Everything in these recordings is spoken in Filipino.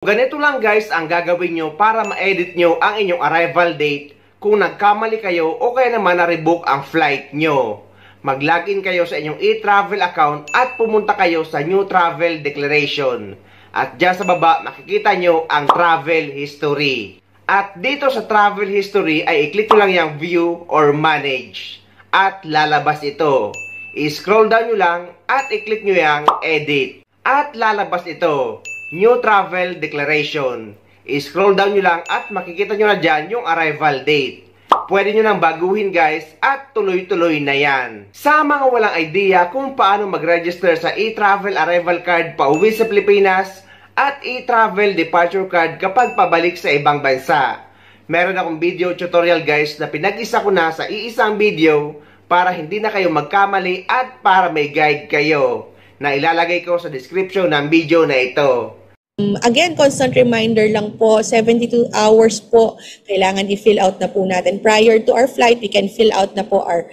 Ganito lang guys ang gagawin nyo para ma-edit nyo ang inyong arrival date kung nagkamali kayo o kaya naman na-rebook ang flight nyo. Mag-login kayo sa inyong e-travel account at pumunta kayo sa new travel declaration. At dyan sa baba makikita nyo ang travel history. At dito sa travel history ay i-click nyo lang yung view or manage. At lalabas ito. I-scroll down nyo lang at i-click nyo yung edit. At lalabas ito. New Travel Declaration. I-scroll down nyo lang at makikita nyo na dyan yung arrival date. Pwede nyo nang baguhin guys at tuloy-tuloy na yan. Sa mga walang idea kung paano mag-register sa e-travel arrival card pauwi sa Pilipinas at e-travel departure card kapag pabalik sa ibang bansa, meron akong video tutorial guys na pinag-isa ko na sa iisang video para hindi na kayo magkamali at para may guide kayo na ilalagay ko sa description ng video na ito. Again, constant reminder lang po, 72 hours po, kailangan i-fill out na po natin. Prior to our flight, we can fill out na po our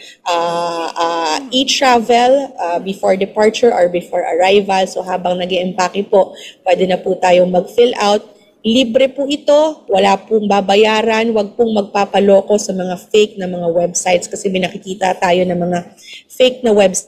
e-travel before departure or before arrival. So habang nag-i-empake po, pwede na po tayong mag-fill out. Libre po ito, wala pong babayaran, wag pong magpapaloko sa mga fake na mga websites kasi may nakikita tayo ng mga fake na websites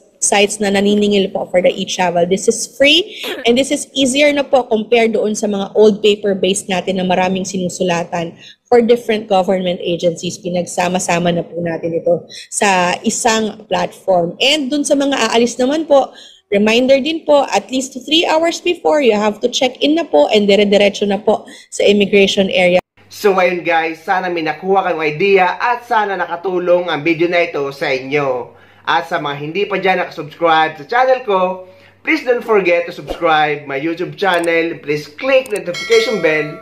na naniningil po for the e-travel. This is free and this is easier na po compared doon sa mga old paper-based natin na maraming sinusulatan for different government agencies. Pinagsama-sama na po natin ito sa isang platform. And doon sa mga aalis naman po, reminder din po, at least 3 hours before, you have to check in na po and dire-diretso na po sa immigration area. So ngayon guys, sana may nakuha kayong idea at sana nakatulong ang video na ito sa inyo. At sa mga hindi pa dyan nakasubscribe sa channel ko, please don't forget to subscribe my YouTube channel. Please click notification bell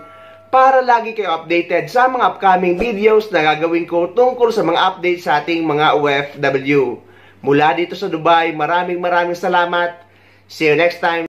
para lagi kayo updated sa mga upcoming videos na gagawin ko tungkol sa mga updates sa ating mga OFW. Mula dito sa Dubai, maraming salamat. See you next time.